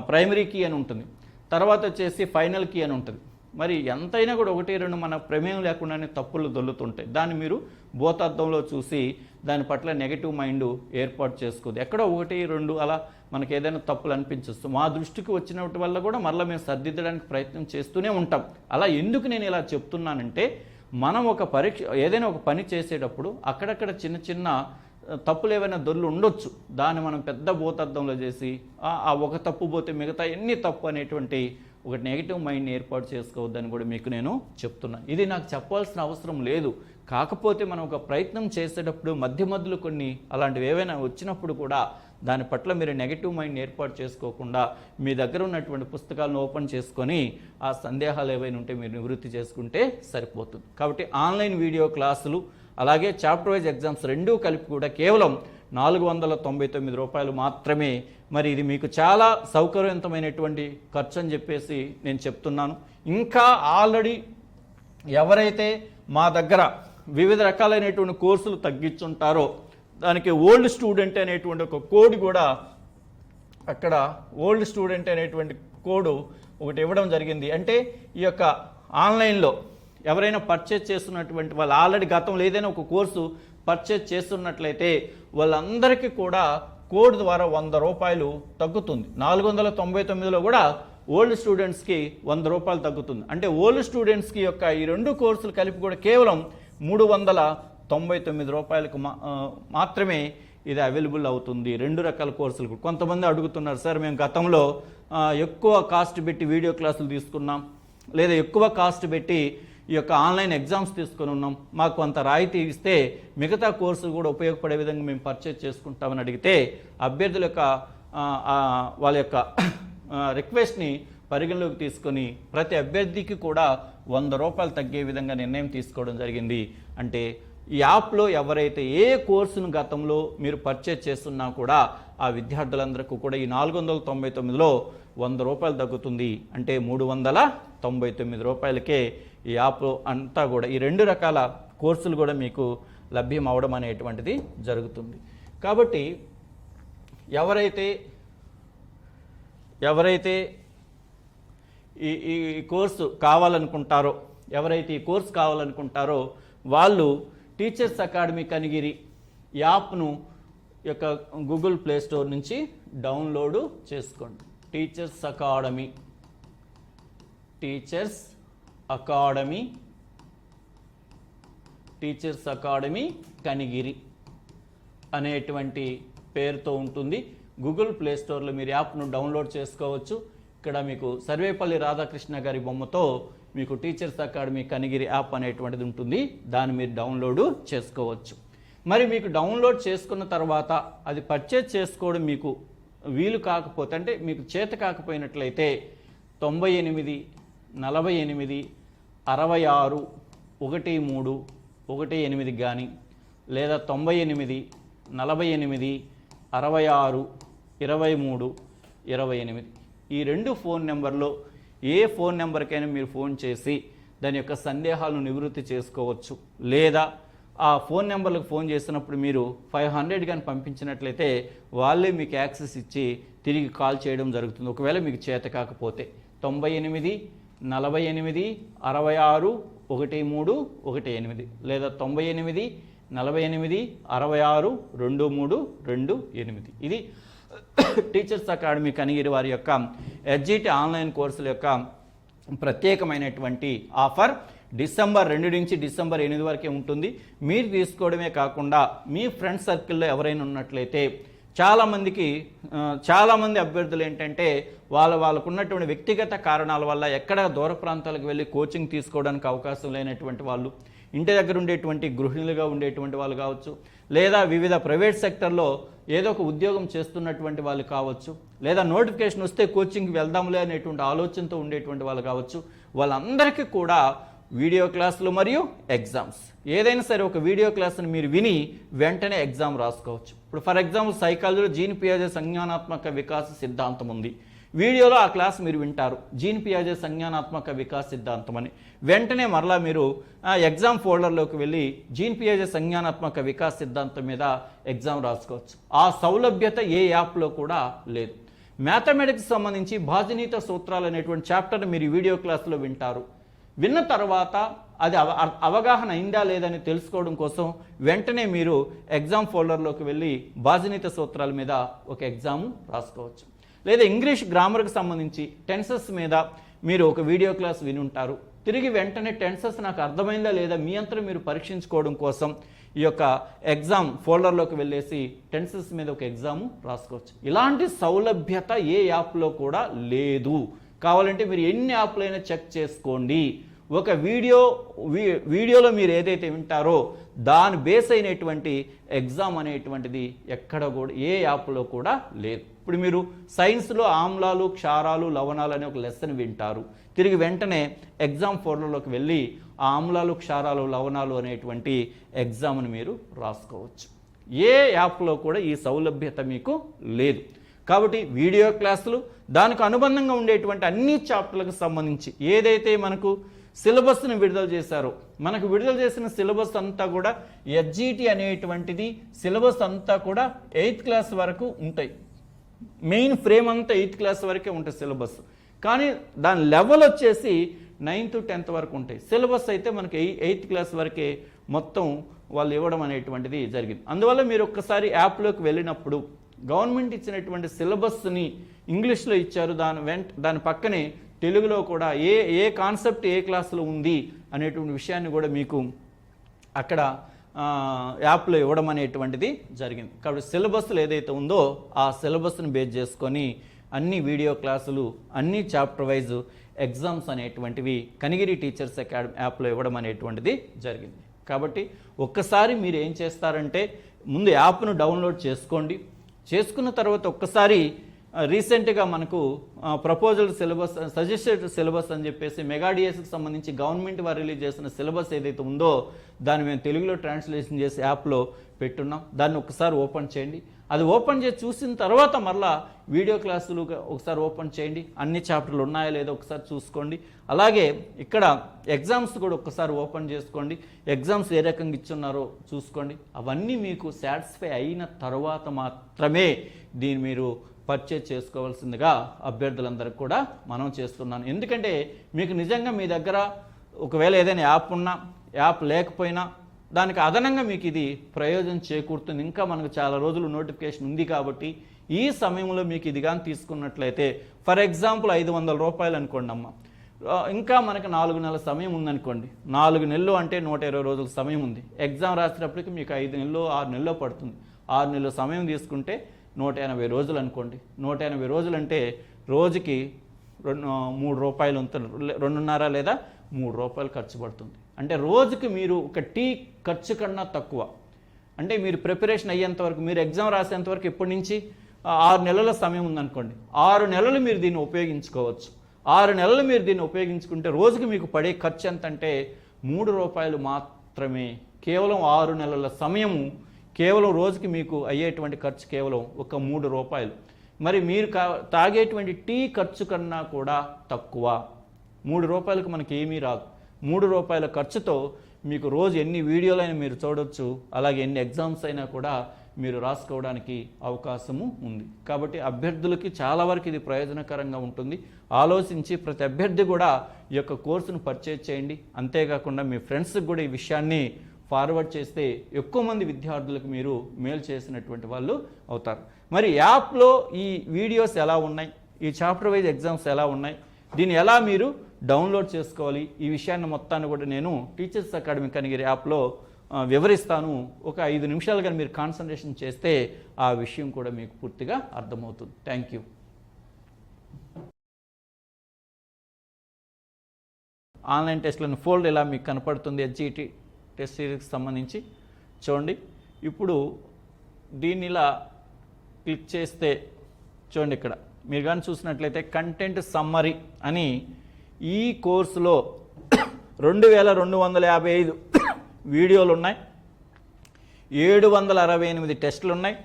ప్రైమరీ కీ అని ఉంటుంది, తర్వాత వచ్చేసి ఫైనల్ కీ అని ఉంటుంది. మరి ఎంతైనా కూడా 1-2 మన ప్రమేయం లేకుండానే తప్పులు దొల్లుతుంటాయి. దాన్ని మీరు భూతద్దంలో చూసి దాని పట్ల నెగిటివ్ మైండ్ ఏర్పాటు చేసుకోదు. ఎక్కడో 1-2 అలా మనకు ఏదైనా తప్పులు అనిపించవచ్చు. మా దృష్టికి వచ్చినట్టు వల్ల కూడా మళ్ళీ మేము సర్దిద్దడానికి ప్రయత్నం చేస్తూనే ఉంటాం. అలా ఎందుకు నేను ఇలా చెప్తున్నానంటే, మనం ఒక ఏదైనా ఒక పని చేసేటప్పుడు అక్కడక్కడ చిన్న చిన్న తప్పులు ఏవైనా దొర్లు ఉండొచ్చు. దాన్ని మనం పెద్ద భూతద్దంలో చేసి ఆ ఒక తప్పు పోతే మిగతా ఎన్ని తప్పు అనేటువంటి ఒక నెగిటివ్ మైండ్ని ఏర్పాటు చేసుకోవద్దని కూడా మీకు నేను చెప్తున్నాను. ఇది నాకు చెప్పాల్సిన అవసరం లేదు. కాకపోతే మనం ఒక ప్రయత్నం చేసేటప్పుడు మధ్యలో కొన్ని అలాంటివి ఏవైనా వచ్చినప్పుడు కూడా దాని పట్ల మీరు నెగిటివ్ మైండ్ ఏర్పాటు చేసుకోకుండా మీ దగ్గర ఉన్నటువంటి పుస్తకాలను ఓపెన్ చేసుకొని ఆ సందేహాలు ఏవైనా ఉంటే మీరు నివృత్తి చేసుకుంటే సరిపోతుంది. కాబట్టి ఆన్లైన్ వీడియో క్లాసులు అలాగే చాప్టర్ వైజ్ ఎగ్జామ్స్ రెండూ కలిపి కూడా కేవలం 499 రూపాయలు మాత్రమే. మరి ఇది మీకు చాలా సౌకర్యవంతమైనటువంటి ఖర్చు అని చెప్పేసి నేను చెప్తున్నాను. ఇంకా ఆల్రెడీ ఎవరైతే మా దగ్గర వివిధ రకాలైనటువంటి కోర్సులు తగ్గించుంటారో దానికి ఓల్డ్ స్టూడెంట్ అనేటువంటి ఒక కోడ్ కూడా అక్కడ ఓల్డ్ స్టూడెంట్ అనేటువంటి కోడ్ ఒకటి ఇవ్వడం జరిగింది. అంటే ఈ యొక్క ఆన్లైన్లో ఎవరైనా పర్చేజ్ చేస్తున్నటువంటి వాళ్ళు ఆల్రెడీ గతంలో ఏదైనా ఒక కోర్సు పర్చేజ్ చేస్తున్నట్లయితే వాళ్ళందరికీ కూడా కోడ్ ద్వారా 100 రూపాయలు తగ్గుతుంది. 499లో కూడా ఓల్డ్ స్టూడెంట్స్కి 100 రూపాయలు తగ్గుతుంది. అంటే ఓల్డ్ స్టూడెంట్స్కి యొక్క ఈ 2 కోర్సులు కలిపి కూడా కేవలం 399 రూపాయలకు మాత్రమే ఇది అవైలబుల్ అవుతుంది. 2 రకాల కోర్సులు. కొంతమంది అడుగుతున్నారు, సార్ మేము గతంలో ఎక్కువ కాస్ట్ పెట్టి వీడియో క్లాసులు తీసుకున్నాం, లేదా ఎక్కువ కాస్ట్ పెట్టి ఈ యొక్క ఆన్లైన్ ఎగ్జామ్స్ తీసుకొని ఉన్నాం, మాకు కొంత రాయితీ ఇస్తే మిగతా కోర్సులు కూడా ఉపయోగపడే విధంగా మేము పర్చేజ్ చేసుకుంటామని అడిగితే అభ్యర్థుల యొక్క వాళ్ళ యొక్క రిక్వెస్ట్ని పరిగణలోకి తీసుకొని ప్రతి అభ్యర్థికి కూడా 100 రూపాయలు తగ్గే విధంగా నిర్ణయం తీసుకోవడం జరిగింది. అంటే ఈ యాప్లో ఎవరైతే ఏ కోర్సును గతంలో మీరు పర్చేజ్ చేస్తున్నా కూడా ఆ విద్యార్థులందరికీ కూడా ఈ 499లో 100 రూపాయలు తగ్గుతుంది. అంటే 399 రూపాయలకే ఈ యాప్ అంతా కూడా ఈ 2 రకాల కోర్సులు కూడా మీకు లభ్యం అవడం అనేటువంటిది జరుగుతుంది. కాబట్టి ఎవరైతే ఈ కోర్సు కావాలనుకుంటారో వాళ్ళు టీచర్స్ అకాడమీ కనిగిరి యాప్ను యొక్క గూగుల్ ప్లే స్టోర్ నుంచి డౌన్లోడ్ చేసుకోండి. టీచర్స్ అకాడమీ కనిగిరి అనేటువంటి పేరుతో ఉంటుంది. గూగుల్ ప్లే స్టోర్లో మీరు యాప్ను డౌన్లోడ్ చేసుకోవచ్చు. ఇక్కడ మీకు సర్వేపల్లి రాధాకృష్ణ గారి బొమ్మతో మీకు టీచర్స్ అకాడమీ కనిగిరి యాప్ అనేటువంటిది ఉంటుంది. దాన్ని మీరు డౌన్లోడ్ చేసుకోవచ్చు. మరి మీకు డౌన్లోడ్ చేసుకున్న తర్వాత అది పర్చేజ్ చేసుకోవడం మీకు వీలు కాకపోతే, అంటే మీకు చేత కాకపోయినట్లయితే 98 48 66 13 18 కానీ, లేదా 98 48 66 23 28 ఈ 2 ఫోన్ నెంబర్లో ఏ ఫోన్ నెంబర్కైనా మీరు ఫోన్ చేసి దాని యొక్క సందేహాలను నివృత్తి చేసుకోవచ్చు. లేదా ఆ ఫోన్ నెంబర్లకు ఫోన్ చేసినప్పుడు మీరు 500 కానీ పంపించినట్లయితే వాళ్ళే మీకు యాక్సెస్ ఇచ్చి తిరిగి కాల్ చేయడం జరుగుతుంది. ఒకవేళ మీకు చేత కాకపోతే 98 48 66 13 18 లేదా 98 48 66 23 28. ఇది టీచర్స్ అకాడమీ కనిగిరి వారి యొక్క ఎడ్జిటి ఆన్లైన్ కోర్సుల యొక్క ప్రత్యేకమైనటువంటి ఆఫర్. డిసెంబర్ 2 నుంచి డిసెంబర్ 8 వరకే ఉంటుంది. మీరు తీసుకోవడమే కాకుండా మీ ఫ్రెండ్ సర్కిల్లో ఎవరైనా ఉన్నట్లయితే చాలామంది అభ్యర్థులు ఏంటంటే వాళ్ళకు ఉన్నటువంటి వ్యక్తిగత కారణాల వల్ల ఎక్కడ దూర ప్రాంతాలకు వెళ్ళి కోచింగ్ తీసుకోవడానికి అవకాశం లేనటువంటి వాళ్ళు, ఇంటి దగ్గర ఉండేటువంటి గృహిణులుగా ఉండేటువంటి వాళ్ళు కావచ్చు, లేదా వివిధ ప్రైవేట్ సెక్టర్లో ఏదో ఒక ఉద్యోగం చేస్తున్నటువంటి వాళ్ళు కావచ్చు, లేదా నోటిఫికేషన్ వస్తే కోచింగ్కి వెళ్దాంలే అనేటువంటి ఆలోచనతో ఉండేటువంటి వాళ్ళు కావచ్చు. వాళ్ళందరికీ కూడా వీడియో క్లాసులు మరియు ఎగ్జామ్స్, ఏదైనా సరే ఒక వీడియో క్లాస్ని మీరు విని వెంటనే ఎగ్జామ్ రాసుకోవచ్చు. ఇప్పుడు ఫర్ ఎగ్జాంపుల్ సైకాలజీలో జీన్ పియాజే సంజ్ఞానాత్మక వికాస సిద్ధాంతం ఉంది. వీడియోలో ఆ క్లాస్ మీరు వింటారు, జీన్ పియాజే సంజ్ఞానాత్మక వికాస సిద్ధాంతం అని. వెంటనే మరలా మీరు ఎగ్జామ్ ఫోల్డర్లోకి వెళ్ళి జీన్ పియాజే సంజ్ఞానాత్మక వికాస సిద్ధాంతం మీద ఎగ్జామ్ రాసుకోవచ్చు. ఆ సౌలభ్యత ఏ యాప్లో కూడా లేదు. మ్యాథమెటిక్స్ సంబంధించి భాజనీత సూత్రాలు అనేటువంటి చాప్టర్ని మీరు వీడియో క్లాస్లో వింటారు. విన్న తర్వాత అది అవగాహన అయిందా లేదని తెలుసుకోవడం కోసం వెంటనే మీరు ఎగ్జామ్ ఫోల్డర్లోకి వెళ్ళి బాధ్యత సూత్రాల మీద ఒక ఎగ్జామ్ రాసుకోవచ్చు. లేదా ఇంగ్లీష్ గ్రామర్కి సంబంధించి టెన్సెస్ మీద మీరు ఒక వీడియో క్లాస్ విని ఉంటారు. తిరిగి వెంటనే టెన్సెస్ నాకు అర్థమైందా లేదా మీ అంతా మీరు పరీక్షించుకోవడం కోసం ఈ యొక్క ఎగ్జామ్ ఫోల్డర్లోకి వెళ్ళేసి టెన్సెస్ మీద ఒక ఎగ్జామ్ రాసుకోవచ్చు. ఇలాంటి సౌలభ్యత ఏ యాప్లో కూడా లేదు. కావాలంటే మీరు ఎన్ని యాప్లైనా చెక్ చేసుకోండి. ఒక వీడియోలో మీరు ఏదైతే వింటారో దాని బేస్ అయినటువంటి ఎగ్జామ్ అనేటువంటిది ఎక్కడ కూడా ఏ యాప్లో కూడా లేదు. ఇప్పుడు మీరు సైన్స్లో ఆమ్లాలు, క్షారాలు, లవణాలు అనే ఒక లెసన్ వింటారు. తిరిగి వెంటనే ఎగ్జామ్ ఫోల్డర్లోకి వెళ్ళి ఆ ఆమ్లాలు, క్షారాలు, లవణాలు అనేటువంటి ఎగ్జామ్ని మీరు రాసుకోవచ్చు. ఏ యాప్లో కూడా ఈ సౌలభ్యత మీకు లేదు. కాబట్టి వీడియో క్లాసులు, దానికి అనుబంధంగా ఉండేటువంటి అన్ని చాప్టర్లకు సంబంధించి ఏదైతే మనకు సిలబస్ను విడుదల చేశారో, మనకు విడుదల చేసిన సిలబస్ అంతా కూడా ఎస్జిటి అనేటువంటిది సిలబస్ అంతా కూడా 8th క్లాస్ వరకు ఉంటాయి. మెయిన్ ఫ్రేమ్ అంతా 8th క్లాస్ వరకే ఉంటుంది సిలబస్. కానీ దాని లెవెల్ వచ్చేసి 9th 10th వరకు ఉంటాయి. సిలబస్ అయితే మనకి 8th క్లాస్ వరకే మొత్తం వాళ్ళు ఇవ్వడం అనేటువంటిది జరిగింది. అందువల్ల మీరు ఒక్కసారి యాప్లోకి వెళ్ళినప్పుడు గవర్నమెంట్ ఇచ్చినటువంటి సిలబస్ని ఇంగ్లీష్లో ఇచ్చారు, దాని పక్కనే తెలుగులో కూడా ఏ కాన్సెప్ట్ ఏ క్లాసులో ఉంది అనేటువంటి విషయాన్ని కూడా మీకు అక్కడ యాప్లో ఇవ్వడం అనేటువంటిది జరిగింది. కాబట్టి సిలబస్లు ఏదైతే ఉందో ఆ సిలబస్ని బేస్ చేసుకొని అన్ని వీడియో క్లాసులు, అన్ని చాప్టర్ వైజ్ ఎగ్జామ్స్ అనేటువంటివి కనిగిరి టీచర్స్ అకాడమీ యాప్లో ఇవ్వడం అనేటువంటిది జరిగింది. కాబట్టి ఒక్కసారి మీరు ఏం చేస్తారంటే ముందు యాప్ను డౌన్లోడ్ చేసుకోండి. చేసుకున్న తర్వాత ఒక్కసారి రీసెంట్గా మనకు ప్రపోజల్ సిలబస్, సజెస్టెడ్ సిలబస్ అని చెప్పేసి మెగా డిఎస్కి సంబంధించి గవర్నమెంట్ వారు రిలీజ్ చేసిన సిలబస్ ఏదైతే ఉందో దాన్ని మేము తెలుగులో ట్రాన్స్లేషన్ చేసి యాప్లో పెట్టున్నాం. దాన్ని ఒకసారి ఓపెన్ చేయండి. అది ఓపెన్ చేసి చూసిన తర్వాత మరలా వీడియో క్లాసులు ఒకసారి ఓపెన్ చేయండి. అన్ని చాప్టర్లు ఉన్నాయా లేదో ఒకసారి చూసుకోండి. అలాగే ఇక్కడ ఎగ్జామ్స్ కూడా ఒకసారి ఓపెన్ చేసుకోండి. ఎగ్జామ్స్ ఏ రకంగా ఇచ్చున్నారో చూసుకోండి. అవన్నీ మీకు సాటిస్ఫై అయిన తర్వాత మాత్రమే దీన్ని మీరు పర్చేజ్ చేసుకోవాల్సిందిగా అభ్యర్థులందరికీ కూడా మనం చేస్తున్నాను. ఎందుకంటే మీకు నిజంగా మీ దగ్గర ఒకవేళ ఏదైనా యాప్ ఉన్నా, యాప్ లేకపోయినా దానికి అదనంగా మీకు ఇది ప్రయోజనం చేకూరుతుంది. ఇంకా మనకు చాలా రోజులు నోటిఫికేషన్ ఉంది కాబట్టి ఈ సమయంలో మీకు ఇది కానీ తీసుకున్నట్లయితే ఫర్ ఎగ్జాంపుల్ 500 రూపాయలు అనుకోండి అమ్మ, ఇంకా మనకు 4 నెలల సమయం ఉందనుకోండి. 4 నెలలు అంటే 120 రోజుల సమయం ఉంది. ఎగ్జామ్ రాసేటప్పటికి మీకు 5 నెలలు 6 నెలలు పడుతుంది. 6 నెలల సమయం తీసుకుంటే 180 రోజులు అనుకోండి. 180 రోజులు అంటే రోజుకి 3 రూపాయలు ఉంటుంది, 2.5 లేదా 3 రూపాయలు ఖర్చు పడుతుంది. అంటే రోజుకి మీరు ఒక టీ ఖర్చు కన్నా తక్కువ. అంటే మీరు ప్రిపరేషన్ అయ్యేంత వరకు, మీరు ఎగ్జామ్ రాసేంత వరకు ఇప్పటి నుంచి 6 నెలల సమయం ఉందనుకోండి. 6 నెలలు మీరు దీన్ని ఉపయోగించుకోవచ్చు. 6 నెలలు మీరు దీన్ని ఉపయోగించుకుంటే రోజుకి మీకు పడే ఖర్చు ఎంత అంటే 3 రూపాయలు మాత్రమే. కేవలం 6 నెలల సమయము, కేవలం రోజుకి మీకు అయ్యేటువంటి ఖర్చు కేవలం ఒక 3 రూపాయలు. మరి మీరు తాగేటువంటి టీ ఖర్చు కన్నా కూడా తక్కువ. 3 రూపాయలకు మనకి ఏమీ రాదు. 3 రూపాయల ఖర్చుతో మీకు రోజు ఎన్ని వీడియోలైనా మీరు చూడవచ్చు, అలాగే ఎన్ని ఎగ్జామ్స్ అయినా కూడా మీరు రాసుకోవడానికి అవకాశము ఉంది. కాబట్టి అభ్యర్థులకి చాలా వరకు ఇది ప్రయోజనకరంగా ఉంటుంది. ఆలోచించి ప్రతి అభ్యర్థి కూడా ఈ యొక్క కోర్సును పర్చేజ్ చేయండి. అంతేకాకుండా మీ ఫ్రెండ్స్కి కూడా ఈ విషయాన్ని ఫార్వర్డ్ చేస్తే ఎక్కువ మంది విద్యార్థులకు మీరు మేలు చేసినటువంటి వాళ్ళు అవుతారు. మరి యాప్లో ఈ వీడియోస్ ఎలా ఉన్నాయి, ఈ చాప్టర్ వైజ్ ఎగ్జామ్స్ ఎలా ఉన్నాయి, దీన్ని ఎలా మీరు డౌన్లోడ్ చేసుకోవాలి, ఈ విషయాన్ని మొత్తాన్ని కూడా నేను టీచర్స్ అకాడమీ కనిగిరి యాప్లో వివరిస్తాను. ఒక 5 నిమిషాలు కానీ మీరు కాన్సన్ట్రేషన్ చేస్తే ఆ విషయం కూడా మీకు పూర్తిగా అర్థమవుతుంది. Thank you. ఆన్లైన్ టెస్ట్లను ఫోల్డ్ ఇలా మీకు కనపడుతుంది. ఎస్జిటి టెస్ట్ సిరీస్కి సంబంధించి చూడండి. ఇప్పుడు దీన్ని ఇలా క్లిక్ చేస్తే చూడండి, ఇక్కడ మీరు కానీ చూసినట్లయితే కంటెంట్ సమ్మరీ అని ఈ కోర్సులో 2255 వీడియోలు ఉన్నాయి, 768 టెస్టులు ఉన్నాయి,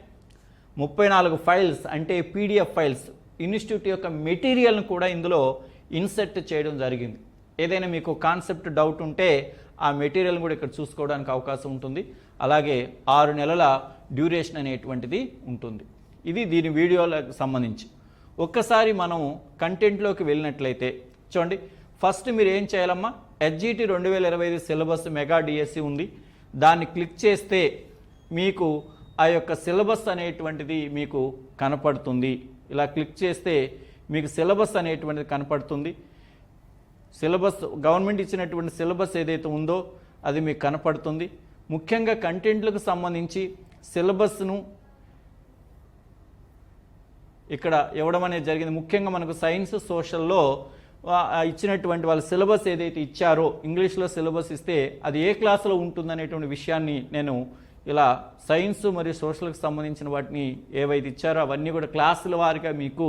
34 ఫైల్స్ అంటే పీడిఎఫ్ ఫైల్స్, ఇన్స్టిట్యూట్ యొక్క మెటీరియల్ను కూడా ఇందులో ఇన్సర్ట్ చేయడం జరిగింది. ఏదైనా మీకు కాన్సెప్ట్ డౌట్ ఉంటే ఆ మెటీరియల్ కూడా ఇక్కడ చూసుకోవడానికి అవకాశం ఉంటుంది. అలాగే 6 నెలల డ్యూరేషన్ అనేటువంటిది ఉంటుంది. ఇది దీని వీడియోలకు సంబంధించి. ఒక్కసారి మనం కంటెంట్లోకి వెళ్ళినట్లయితే చూడండి, ఫస్ట్ మీరు ఏం చేయాలమ్మా, HGT 2025 సిలబస్ మెగా డిఎస్సి ఉంది. దాన్ని క్లిక్ చేస్తే మీకు ఆ యొక్క సిలబస్ అనేటువంటిది మీకు కనపడుతుంది. ఇలా క్లిక్ చేస్తే మీకు సిలబస్ అనేటువంటిది కనపడుతుంది. సిలబస్ గవర్నమెంట్ ఇచ్చినటువంటి సిలబస్ ఏదైతే ఉందో అది మీకు కనపడుతుంది. ముఖ్యంగా కంటెంట్లకు సంబంధించి సిలబస్ను ఇక్కడ ఇవ్వడం అనేది జరిగింది. ముఖ్యంగా మనకు సైన్స్ సోషల్లో ఇచ్చినటువంటి వాళ్ళ సిలబస్ ఏదైతే ఇచ్చారో ఇంగ్లీష్లో సిలబస్ ఇస్తే అది ఏ క్లాసులో ఉంటుందనేటువంటి విషయాన్ని నేను ఇలా సైన్స్ మరియు సోషల్కి సంబంధించిన వాటిని ఏవైతే ఇచ్చారో అవన్నీ కూడా క్లాసుల వారిగా మీకు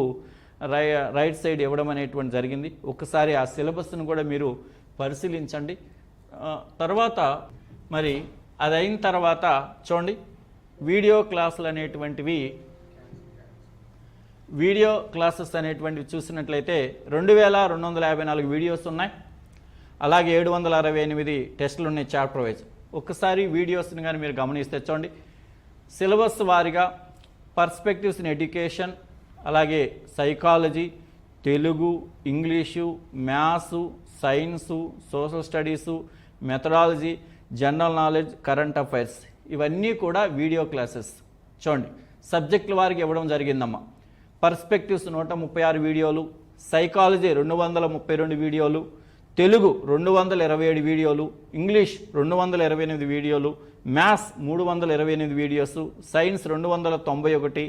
రైట్ సైడ్ ఇవ్వడం అనేటువంటి జరిగింది. ఒకసారి ఆ సిలబస్ను కూడా మీరు పరిశీలించండి. తర్వాత మరి అది అయిన తర్వాత చూడండి వీడియో క్లాసులు అనేటువంటివి చూసినట్లయితే 2254 వీడియోస్ ఉన్నాయి. అలాగే 768 టెస్టులు ఉన్నాయి చాప్టర్ వైజ్. ఒక్కసారి వీడియోస్ని కానీ మీరు గమనిస్తే చూడండి సిలబస్ వారిగా పర్స్పెక్టివ్స్ ఇన్ ఎడ్యుకేషన్, అలాగే psychology, Telugu, English, maths, science, social studies, methodology, general knowledge, current affairs ఇవన్నీ కూడా వీడియో క్లాసెస్. చూడండి సబ్జెక్టుల వారికి ఇవ్వడం జరిగిందమ్మా. పర్స్పెక్టివ్స్ 136 వీడియోలు, సైకాలజీ 232 వీడియోలు, తెలుగు 227 వీడియోలు, ఇంగ్లీష్ 228 వీడియోలు, maths 328 videos, science 291,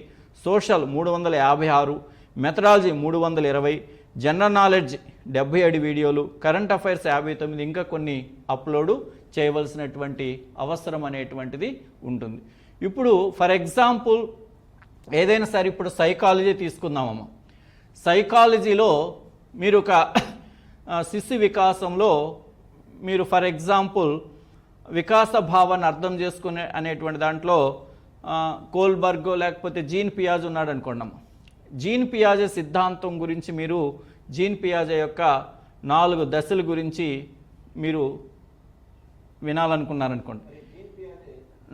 social 356, methodology 320, general knowledge 77 వీడియోలు, కరెంట్ అఫైర్స్ 59, ఇంకా కొన్ని అప్లోడ్ చేయవలసినటువంటి అవసరం అనేటువంటిది ఉంటుంది. ఇప్పుడు ఫర్ ఎగ్జాంపుల్ ఏదైనా సరే ఇప్పుడు సైకాలజీ తీసుకుందామమ్మా. సైకాలజీలో మీరు ఒక శిశు వికాసంలో మీరు ఫర్ ఎగ్జాంపుల్ వికాస భావాన్ని అర్థం చేసుకునే అనేటువంటి దాంట్లో కోల్బర్గో లేకపోతే జీన్ పియాజే ఉన్నాడు అనుకోండమ్మా. జీన్ పియాజే సిద్ధాంతం గురించి మీరు జీన్ పియాజే యొక్క 4 దశల గురించి మీరు వినాలనుకున్నారనుకోండి.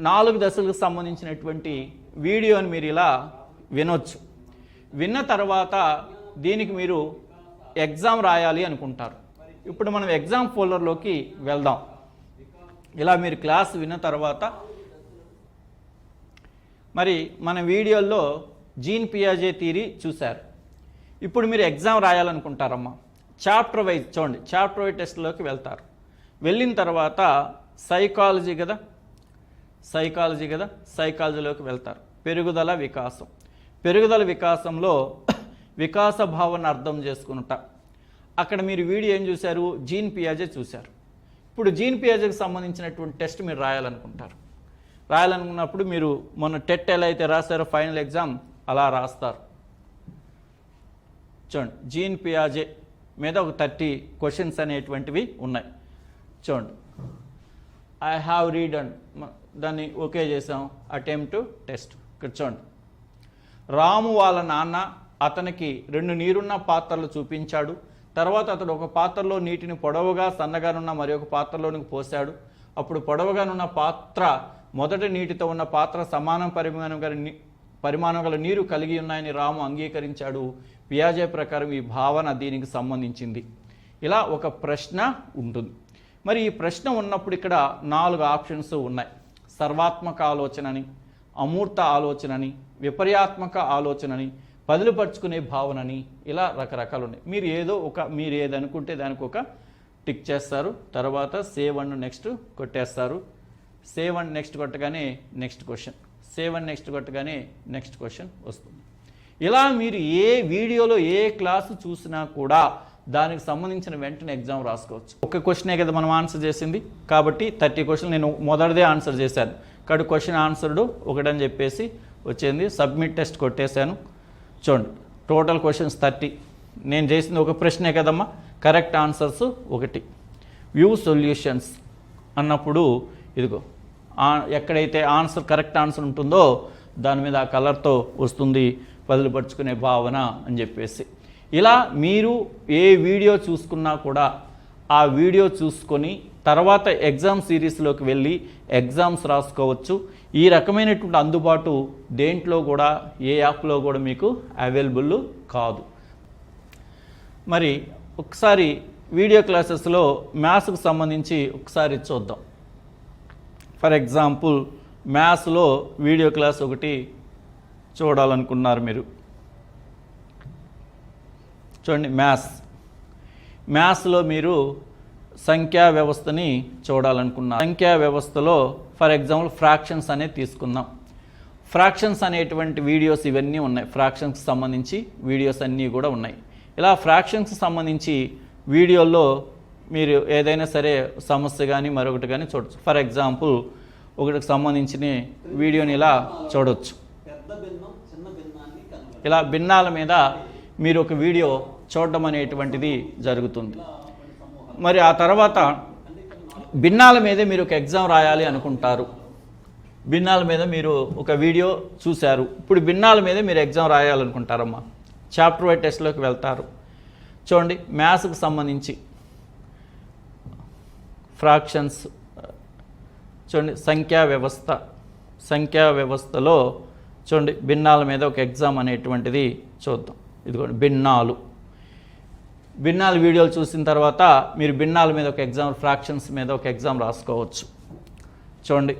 4 దశలకు సంబంధించినటువంటి వీడియోని మీరు ఇలా వినొచ్చు. విన్న తర్వాత దీనికి మీరు ఎగ్జామ్ రాయాలి అనుకుంటారు. ఇప్పుడు మనం ఎగ్జామ్ ఫోల్డర్లోకి వెళ్దాం. ఇలా మీరు క్లాస్ విన్న తర్వాత మరి మన వీడియోల్లో జీన్ పియాజే థియరీ చూశారు. ఇప్పుడు మీరు ఎగ్జామ్ రాయాలనుకుంటారమ్మా. చాప్టర్ వైజ్ చూడండి, చాప్టర్ వైజ్ టెస్ట్లోకి వెళ్తారు. వెళ్ళిన తర్వాత సైకాలజీ కదా, సైకాలజీలోకి వెళ్తారు. పెరుగుదల వికాసంలో వికాస భావాన్ని అర్థం చేసుకున్నట. అక్కడ మీరు వీడియో ఏం చూశారు? జీన్ పియాజే చూశారు. ఇప్పుడు జీన్ పియాజేకి సంబంధించినటువంటి టెస్ట్ మీరు రాయాలనుకున్నప్పుడు మీరు మొన్న టెట్ ఎలా అయితే రాశారో ఫైనల్ ఎగ్జామ్ అలా రాస్తారు. చూడండి జీన్ పియాజే మీద ఒక 30 క్వశ్చన్స్ అనేటువంటివి ఉన్నాయి. చూడండి ఐ హ్యావ్ రీడ్ అండ్ దాన్ని ఓకే చేసాం. Attempt test. ఇక్కడ చూడండి రాము వాళ్ళ నాన్న అతనికి 2 నీరున్న పాత్రలు చూపించాడు. తర్వాత అతడు ఒక పాత్రలో నీటిని పొడవుగా సన్నగానున్న మరి ఒక పాత్రలోనికి పోశాడు. అప్పుడు పొడవుగానున్న పాత్ర మొదటి నీటితో ఉన్న పాత్ర సమానం పరిమాణం గల నీరు కలిగి ఉన్నాయని రాము అంగీకరించాడు. పియాజే ప్రకారం ఈ భావన దీనికి సంబంధించింది. ఇలా ఒక ప్రశ్న ఉంటుంది. మరి ఈ ప్రశ్న ఉన్నప్పుడు ఇక్కడ 4 ఆప్షన్స్ ఉన్నాయి. సర్వాత్మక ఆలోచనని, అమూర్త ఆలోచనని, విపర్యాత్మక ఆలోచనని, బదులుపరుచుకునే భావనని, ఇలా రకరకాలు ఉన్నాయి. మీరు ఏది అనుకుంటే దానికి ఒక టిక్ చేస్తారు. తర్వాత సేవ్ అండ్ నెక్స్ట్ కొట్టేస్తారు. సేవ్ అండ్ నెక్స్ట్ కొట్టగానే next question, save and next కొట్టగానే నెక్స్ట్ క్వశ్చన్ వస్తుంది. ఇలా మీరు ఏ వీడియోలో ఏ క్లాసు చూసినా కూడా దానికి సంబంధించిన వెంటనే ఎగ్జామ్ రాసుకోవచ్చు. ఒక క్వశ్చనే కదా మనం ఆన్సర్ చేసింది కాబట్టి 30 క్వశ్చన్ నేను మొదటిదే ఆన్సర్ చేశాను. కాబట్టి క్వశ్చన్ ఆన్సర్డు ఒకటని చెప్పేసి వచ్చింది. సబ్మిట్ టెస్ట్ కొట్టేశాను. చూడండి టోటల్ క్వశ్చన్స్ 30. నేను చేసింది ఒక ప్రశ్నే కదమ్మా. Correct answers 1. వ్యూ సొల్యూషన్స్ అన్నప్పుడు ఇదిగో ఎక్కడైతే ఆన్సర్ కరెక్ట్ ఆన్సర్ ఉంటుందో దాని మీద ఆ కలర్తో వస్తుంది బదులుపరుచుకునే భావన అని చెప్పేసి. ఇలా మీరు ఏ వీడియో చూసుకున్నా కూడా ఆ వీడియో చూసుకొని తర్వాత ఎగ్జామ్ సిరీస్లోకి వెళ్ళి ఎగ్జామ్స్ రాసుకోవచ్చు. ఈ రకమైనటువంటి అందుబాటు దేంట్లో కూడా ఏ యాప్లో కూడా మీకు అవైలబుల్ కాదు. మరి ఒకసారి వీడియో క్లాసెస్లో మ్యాథ్స్కి సంబంధించి ఒకసారి చూద్దాం. ఫర్ ఎగ్జాంపుల్ మ్యాథ్స్లో వీడియో క్లాస్ ఒకటి చూడాలనుకున్నారు మీరు. చూడండి, మ్యాథ్స్లో మీరు సంఖ్యా వ్యవస్థని చూడాలనుకున్నారు. సంఖ్యా వ్యవస్థలో ఫర్ ఎగ్జాంపుల్ ఫ్రాక్షన్స్ అనేది తీసుకుందాం. ఫ్రాక్షన్స్ అనేటువంటి వీడియోస్ ఇవన్నీ ఉన్నాయి. ఫ్రాక్షన్స్కి సంబంధించి వీడియోస్ అన్నీ కూడా ఉన్నాయి. ఇలా ఫ్రాక్షన్స్కి సంబంధించి వీడియోల్లో మీరు ఏదైనా సరే సమస్య కానీ మరొకటి కానీ చూడొచ్చు. ఫర్ ఎగ్జాంపుల్ ఒకటికి సంబంధించిన వీడియోని ఇలా చూడవచ్చు. ఇలా భిన్నాల మీద మీరు ఒక వీడియో చూడడం అనేటువంటిది జరుగుతుంది. మరి ఆ తర్వాత భిన్నాల మీదే మీరు ఒక ఎగ్జామ్ రాయాలి అనుకుంటారు. భిన్నాల మీద మీరు ఒక వీడియో చూశారు. ఇప్పుడు భిన్నాల మీదే మీరు ఎగ్జామ్ రాయాలనుకుంటారమ్మా. చాప్టర్ వైజ్ టెస్ట్లోకి వెళ్తారు. చూడండి, మ్యాథ్స్కి సంబంధించి ఫ్రాక్షన్స్ చూడండి, సంఖ్యా వ్యవస్థలో చూడండి భిన్నాల మీద ఒక ఎగ్జామ్ అనేటువంటిది చూద్దాం. ఇదిగోండి భిన్నాల వీడియోలు చూసిన తర్వాత మీరు భిన్నాల మీద ఒక ఎగ్జామ్, ఫ్రాక్షన్స్ మీద ఒక ఎగ్జామ్ రాసుకోవచ్చు. చూడండి,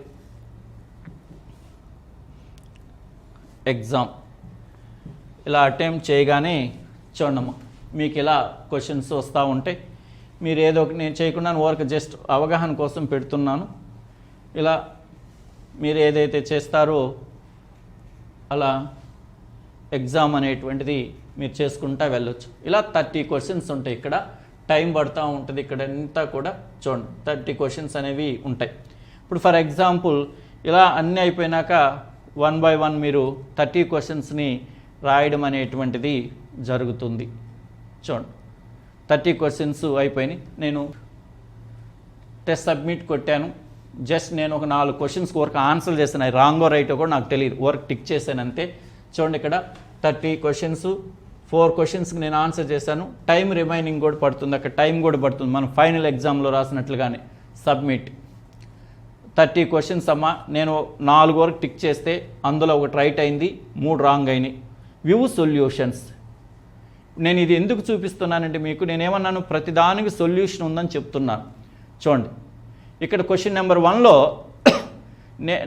ఎగ్జామ్ ఇలా అటెంప్ట్ చేయగానే చూడమ్మా మీకు ఇలా క్వశ్చన్స్ వస్తూ ఉంటాయి. మీరు ఏదో ఒకటి నేను చేయకుండా వర్క్ జస్ట్ అవగాహన కోసం పెడుతున్నాను. ఇలా మీరు ఏదైతే చేస్తారో అలా ఎగ్జామ్ అనేటువంటిది మీరు చేసుకుంటా వెళ్ళొచ్చు. ఇలా 30 క్వశ్చన్స్ ఉంటాయి. ఇక్కడ టైం పడుతూ ఉంటుంది. ఇక్కడ అంతా కూడా చూడండి 30 క్వశ్చన్స్ అనేవి ఉంటాయి. ఇప్పుడు ఫర్ ఎగ్జాంపుల్ ఇలా అన్నీ అయిపోయినాక 1 by 1 మీరు 30 క్వశ్చన్స్ని రాయడం అనేటువంటిది జరుగుతుంది. చూడండి 30 క్వశ్చన్స్ అయిపోయినాయి. నేను టెస్ట్ సబ్మిట్ కొట్టాను. జస్ట్ నేను ఒక 4 క్వశ్చన్స్కి వర్క్ ఆన్సర్ చేశాను. అది రాంగో రైటో కూడా నాకు తెలియదు. వర్క్ టిక్ చేశాను అంతే. చూడండి, ఇక్కడ 30 క్వశ్చన్స్ 4 క్వశ్చన్స్కి నేను ఆన్సర్ చేశాను. టైం రిమైనింగ్ కూడా పడుతుంది. అక్కడ టైం కూడా పడుతుంది. మనం ఫైనల్ ఎగ్జామ్లో రాసినట్లుగానే సబ్మిట్ 30 క్వశ్చన్స్ అమ్మా. నేను 4 వరకు టిక్ చేస్తే అందులో ఒకటి రైట్ అయింది, 3 రాంగ్ అయినాయి. View solutions. నేను ఇది ఎందుకు చూపిస్తున్నానంటే మీకు నేనేమన్నాను, ప్రతిదానికి సొల్యూషన్ ఉందని చెప్తున్నాను. చూడండి, ఇక్కడ క్వశ్చన్ నెంబర్ 1లో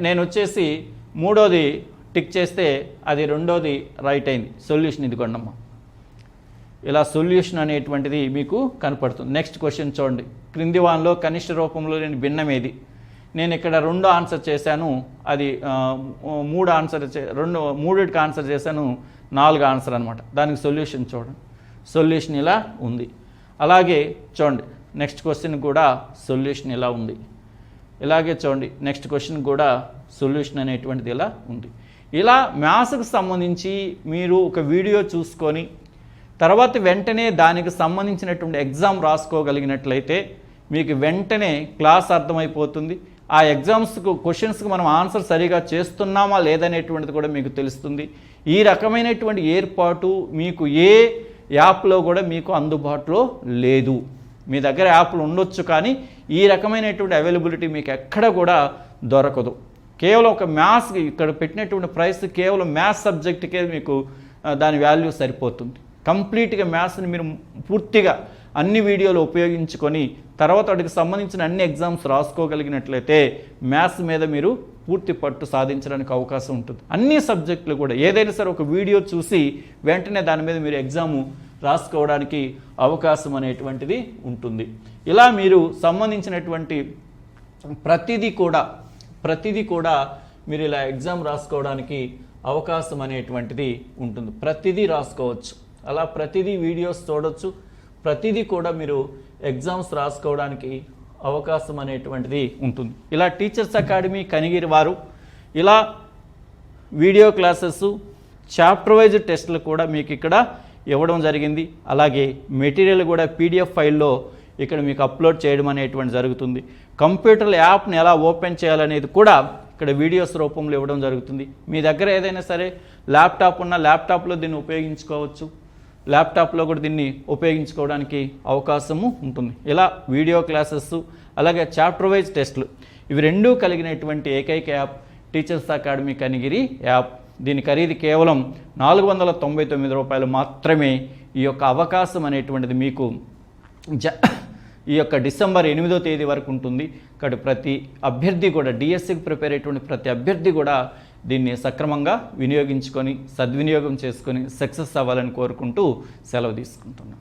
నేను వచ్చేసి 3వది టిక్ చేస్తే అది 2వది రైట్ అయింది. సొల్యూషన్ ఇది కొన్నమ్మా. ఇలా సొల్యూషన్ అనేటువంటిది మీకు కనపడుతుంది. నెక్స్ట్ క్వశ్చన్ చూడండి, క్రింది వానిలో కనిష్ట రూపంలో లేని భిన్నం ఏది? నేను ఇక్కడ 2 ఆన్సర్ చేశాను. అది 3 ఆన్సర్ 3కి ఆన్సర్ చేశాను, 4 ఆన్సర్ అనమాట. దానికి సొల్యూషన్ చూడండి. సొల్యూషన్ ఇలా ఉంది. అలాగే చూడండి నెక్స్ట్ క్వశ్చన్ కూడా సొల్యూషన్ ఇలా ఉంది. ఇలాగే చూడండి నెక్స్ట్ క్వశ్చన్ కూడా సొల్యూషన్ అనేటువంటిది ఇలా ఉంది. ఇలా మ్యాథ్స్కి సంబంధించి మీరు ఒక వీడియో చూసుకొని తర్వాత వెంటనే దానికి సంబంధించినటువంటి ఎగ్జామ్ రాసుకోగలిగినట్లయితే మీకు వెంటనే క్లాస్ అర్థమైపోతుంది. ఆ క్వశ్చన్స్కి మనం ఆన్సర్ సరిగా చేస్తున్నామా లేదనేటువంటిది కూడా మీకు తెలుస్తుంది. ఈ రకమైనటువంటి ఏర్పాటు మీకు ఏ యాప్లో కూడా మీకు అందుబాటులో లేదు. మీ దగ్గర యాప్లు ఉండొచ్చు, కానీ ఈ రకమైనటువంటి అవైలబిలిటీ మీకు ఎక్కడ కూడా దొరకదు. కేవలం ఒక మ్యాథ్స్ ఇక్కడ పెట్టినటువంటి ప్రైస్ కేవలం మ్యాథ్స్ సబ్జెక్ట్కే మీకు దాని వాల్యూ సరిపోతుంది. కంప్లీట్గా మ్యాథ్స్ని మీరు పూర్తిగా అన్ని వీడియోలు ఉపయోగించుకొని తర్వాత వాటికి సంబంధించిన అన్ని ఎగ్జామ్స్ రాసుకోగలిగినట్లయితే మ్యాథ్స్ మీద మీరు పూర్తి పట్టు సాధించడానికి అవకాశం ఉంటుంది. అన్ని సబ్జెక్టులు కూడా ఏదైనా సరే ఒక వీడియో చూసి వెంటనే దాని మీద మీరు ఎగ్జాము రాసుకోవడానికి అవకాశం అనేటువంటిది ఉంటుంది. ఇలా మీరు సంబంధించినటువంటి ప్రతిదీ కూడా మీరు ఇలా ఎగ్జామ్ రాసుకోవడానికి అవకాశం అనేటువంటిది ఉంటుంది. ప్రతిదీ రాసుకోవచ్చు. అలా ప్రతిదీ వీడియోస్ చూడవచ్చు. ప్రతిదీ కూడా మీరు ఎగ్జామ్స్ రాసుకోవడానికి అవకాశం అనేటువంటిది ఉంటుంది. ఇలా టీచర్స్ అకాడమీ కనిగిరి వారు ఇలా వీడియో క్లాసెస్ చాప్టర్ వైజ్ టెస్టులు కూడా మీకు ఇక్కడ ఇవ్వడం జరిగింది. అలాగే మెటీరియల్ కూడా పీడిఎఫ్ ఫైల్లో ఇక్కడ మీకు అప్లోడ్ చేయడం అనేటువంటి జరుగుతుంది. కంప్యూటర్ యాప్ని ఎలా ఓపెన్ చేయాలనేది కూడా ఇక్కడ వీడియోస్ రూపంలో ఇవ్వడం జరుగుతుంది. మీ దగ్గర ఏదైనా సరే ల్యాప్టాప్ ఉన్న ల్యాప్టాప్లో దీన్ని ఉపయోగించుకోవచ్చు. ల్యాప్టాప్లో కూడా దీన్ని ఉపయోగించుకోవడానికి అవకాశము ఉంటుంది. ఇలా వీడియో క్లాసెస్ అలాగే చాప్టర్ వైజ్ టెస్టులు ఇవి రెండూ కలిగినటువంటి ఏకైక app teachers academy Kanigiri app. దీని ఖరీదు కేవలం 499 రూపాయలు మాత్రమే. ఈ యొక్క అవకాశం అనేటువంటిది మీకు ఈ యొక్క డిసెంబర్ 8వ తేదీ వరకు ఉంటుంది. ఇక్కడ ప్రతి అభ్యర్థి కూడా డిఎస్సికి ప్రిపేర్ అయ్యేటువంటి ప్రతి అభ్యర్థి కూడా దీన్ని సక్రమంగా వినియోగించుకొని సద్వినియోగం చేసుకొని సక్సెస్ అవ్వాలని కోరుకుంటూ సెలవు తీసుకుంటున్నాను.